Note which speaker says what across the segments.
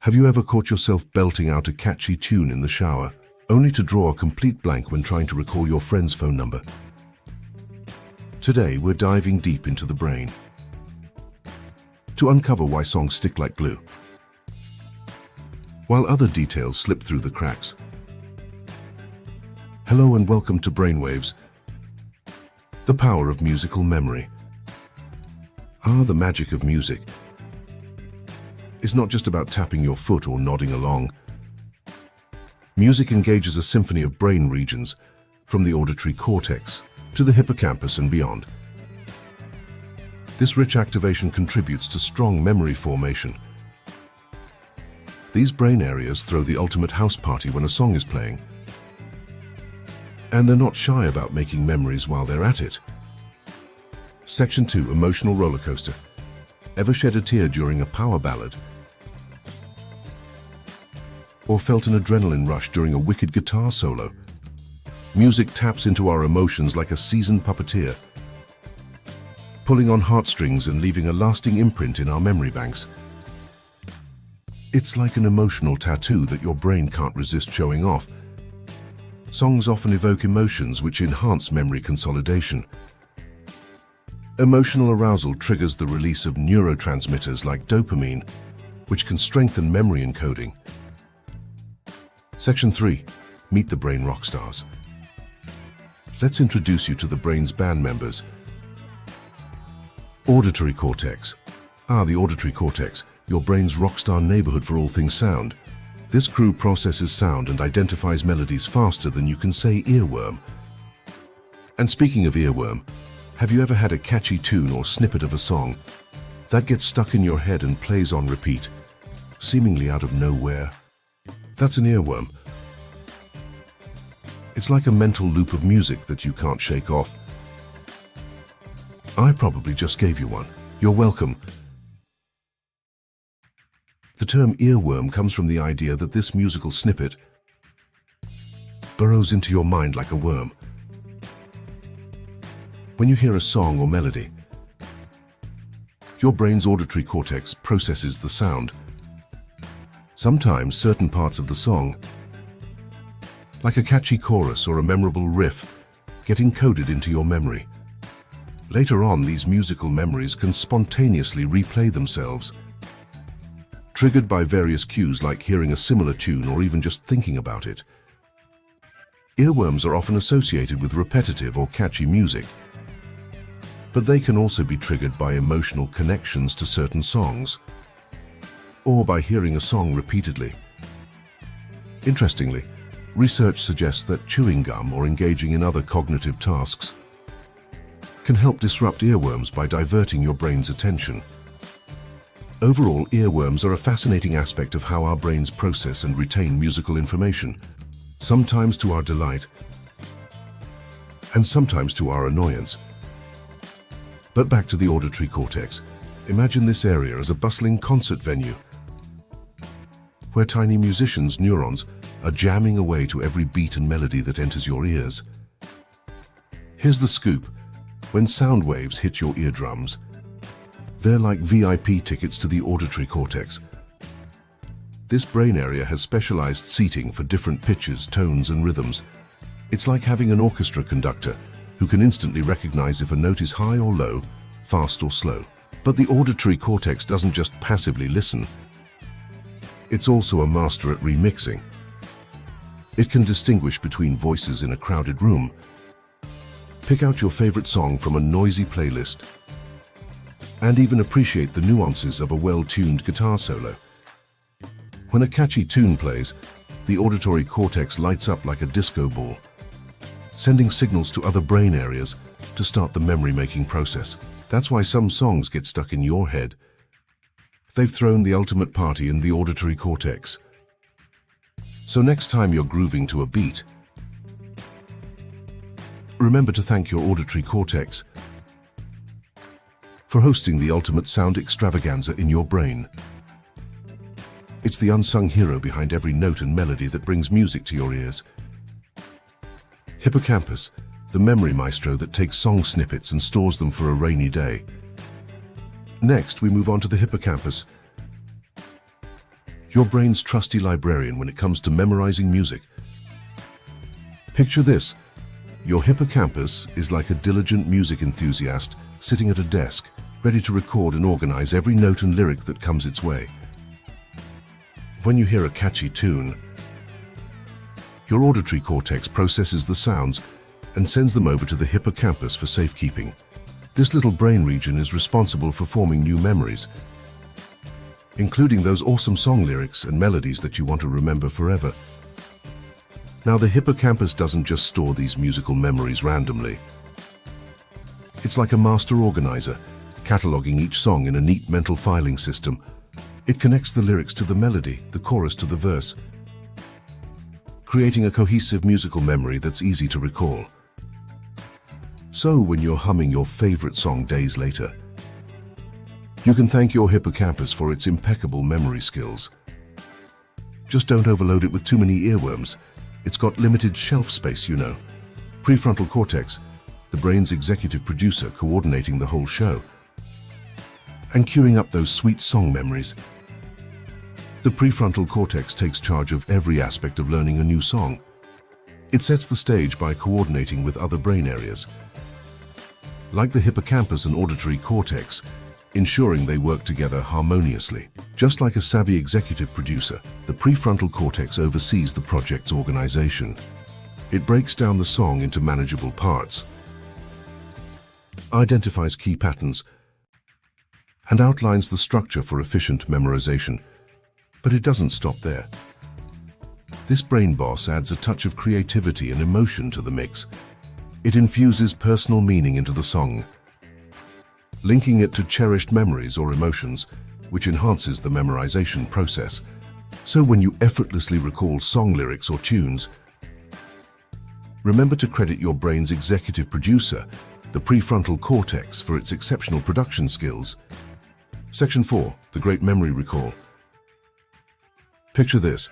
Speaker 1: Have you ever caught yourself belting out a catchy tune in the shower, only to draw a complete blank when trying to recall your friend's phone number? Today, we're diving deep into the brain to uncover why songs stick like glue, while other details slip through the cracks. Hello and welcome to Brainwaves, the power of musical memory. The magic of music is not just about tapping your foot or nodding along. Music engages a symphony of brain regions, from the auditory cortex to the hippocampus and beyond. This rich activation contributes to strong memory formation. These brain areas throw the ultimate house party when a song is playing. And they're not shy about making memories while they're at it. Section 2, Emotional roller coaster. Ever shed a tear during a power ballad? Or felt an adrenaline rush during a wicked guitar solo? Music taps into our emotions like a seasoned puppeteer, pulling on heartstrings and leaving a lasting imprint in our memory banks. It's like an emotional tattoo that your brain can't resist showing off. Songs often evoke emotions which enhance memory consolidation. Emotional arousal triggers the release of neurotransmitters like dopamine, which can strengthen memory encoding. Section 3. Meet the brain rock stars. Let's introduce you to the brain's band members. Auditory cortex. The auditory cortex, your brain's rock star neighborhood for all things sound. This crew processes sound and identifies melodies faster than you can say earworm. And speaking of earworm, have you ever had a catchy tune or snippet of a song that gets stuck in your head and plays on repeat, seemingly out of nowhere? That's an earworm. It's like a mental loop of music that you can't shake off. I probably just gave you one. You're welcome. The term earworm comes from the idea that this musical snippet burrows into your mind like a worm. When you hear a song or melody, your brain's auditory cortex processes the sound. Sometimes certain parts of the song, like a catchy chorus or a memorable riff, get encoded into your memory. Later on, these musical memories can spontaneously replay themselves, triggered by various cues like hearing a similar tune or even just thinking about it. Earworms are often associated with repetitive or catchy music, but they can also be triggered by emotional connections to certain songs, or by hearing a song repeatedly. Interestingly, research suggests that chewing gum or engaging in other cognitive tasks can help disrupt earworms by diverting your brain's attention. Overall, earworms are a fascinating aspect of how our brains process and retain musical information, sometimes to our delight and sometimes to our annoyance. But back to the auditory cortex. Imagine this area as a bustling concert venue, where tiny musicians' neurons are jamming away to every beat and melody that enters your ears. Here's the scoop. When sound waves hit your eardrums, they're like VIP tickets to the auditory cortex. This brain area has specialized seating for different pitches, tones, and rhythms. It's like having an orchestra conductor who can instantly recognize if a note is high or low, fast or slow. But the auditory cortex doesn't just passively listen. It's also a master at remixing. It can distinguish between voices in a crowded room, pick out your favorite song from a noisy playlist, and even appreciate the nuances of a well-tuned guitar solo. When a catchy tune plays, the auditory cortex lights up like a disco ball, sending signals to other brain areas to start the memory-making process. That's why some songs get stuck in your head. They've thrown the ultimate party in the auditory cortex. So next time you're grooving to a beat, remember to thank your auditory cortex for hosting the ultimate sound extravaganza in your brain. It's the unsung hero behind every note and melody that brings music to your ears. Hippocampus, the memory maestro that takes song snippets and stores them for a rainy day. Next, we move on to the hippocampus, your brain's trusty librarian when it comes to memorizing music. Picture this. Your hippocampus is like a diligent music enthusiast sitting at a desk, ready to record and organize every note and lyric that comes its way. When you hear a catchy tune, your auditory cortex processes the sounds and sends them over to the hippocampus for safekeeping. This little brain region is responsible for forming new memories, including those awesome song lyrics and melodies that you want to remember forever. Now, the hippocampus doesn't just store these musical memories randomly. It's like a master organizer, cataloging each song in a neat mental filing system. It connects the lyrics to the melody, the chorus to the verse, creating a cohesive musical memory that's easy to recall. So when you're humming your favorite song days later, you can thank your hippocampus for its impeccable memory skills. Just don't overload it with too many earworms. It's got limited shelf space, you know. Prefrontal cortex, the brain's executive producer, coordinating the whole show and queuing up those sweet song memories. The prefrontal cortex takes charge of every aspect of learning a new song. It sets the stage by coordinating with other brain areas, like the hippocampus and auditory cortex, ensuring they work together harmoniously. Just like a savvy executive producer, the prefrontal cortex oversees the project's organization. It breaks down the song into manageable parts, identifies key patterns, and outlines the structure for efficient memorization. But it doesn't stop there. This brain boss adds a touch of creativity and emotion to the mix. It infuses personal meaning into the song, linking it to cherished memories or emotions, which enhances the memorization process. So when you effortlessly recall song lyrics or tunes, remember to credit your brain's executive producer, the prefrontal cortex, for its exceptional production skills. Section 4, the Great Memory Recall. Picture this.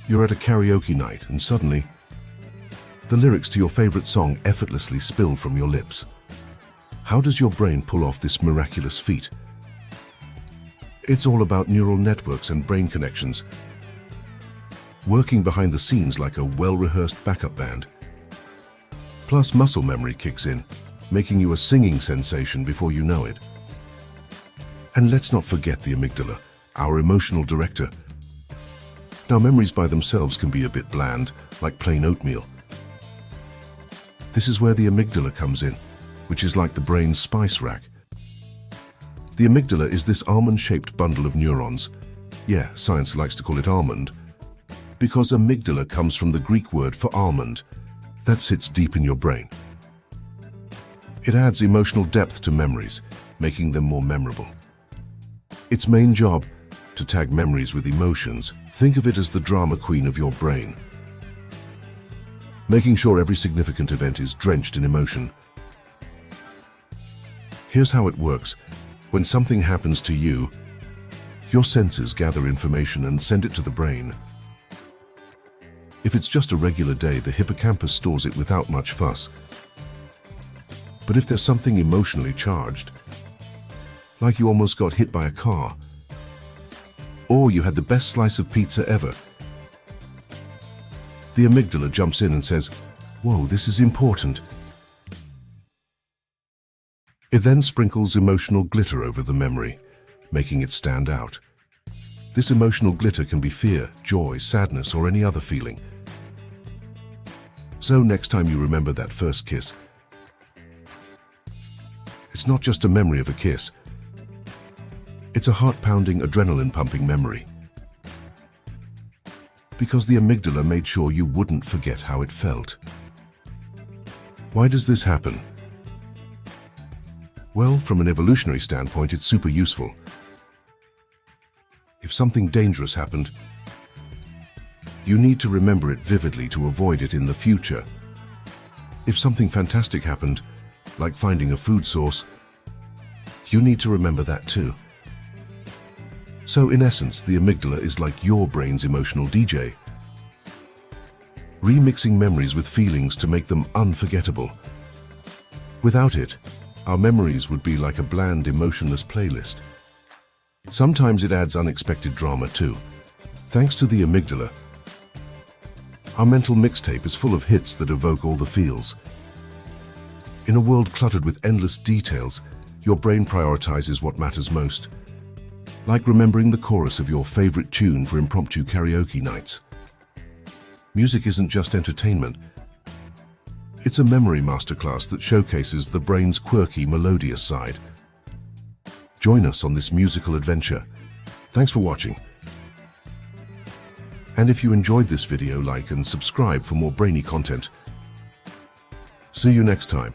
Speaker 1: You're at a karaoke night and suddenly, the lyrics to your favorite song effortlessly spill from your lips. How does your brain pull off this miraculous feat? It's all about neural networks and brain connections, working behind the scenes like a well-rehearsed backup band. Plus, muscle memory kicks in, making you a singing sensation before you know it. And let's not forget the amygdala, our emotional director. Now, memories by themselves can be a bit bland, like plain oatmeal. This is where the amygdala comes in, which is like the brain's spice rack. The amygdala is this almond-shaped bundle of neurons. Yeah, science likes to call it almond, because amygdala comes from the Greek word for almond, that sits deep in your brain. It adds emotional depth to memories, making them more memorable. Its main job, to tag memories with emotions. Think of it as the drama queen of your brain, making sure every significant event is drenched in emotion. Here's how it works. When something happens to you, your senses gather information and send it to the brain. If it's just a regular day, the hippocampus stores it without much fuss. But if there's something emotionally charged, like you almost got hit by a car, or you had the best slice of pizza ever, the amygdala jumps in and says, "Whoa, this is important." It then sprinkles emotional glitter over the memory, making it stand out. This emotional glitter can be fear, joy, sadness, or any other feeling. So next time you remember that first kiss, it's not just a memory of a kiss. It's a heart-pounding, adrenaline-pumping memory. Because the amygdala made sure you wouldn't forget how it felt. Why does this happen? Well, from an evolutionary standpoint, it's super useful. If something dangerous happened, you need to remember it vividly to avoid it in the future. If something fantastic happened, like finding a food source, you need to remember that too. So in essence, the amygdala is like your brain's emotional DJ, remixing memories with feelings to make them unforgettable. Without it, our memories would be like a bland, emotionless playlist. Sometimes it adds unexpected drama too, Thanks to the amygdala, our mental mixtape is full of hits that evoke all the feels. In a world cluttered with endless details, your brain prioritizes what matters most. Like remembering the chorus of your favorite tune for impromptu karaoke nights. Music isn't just entertainment. It's a memory masterclass that showcases the brain's quirky, melodious side. Join us on this musical adventure. Thanks for watching. And if you enjoyed this video, like and subscribe for more brainy content. See you next time.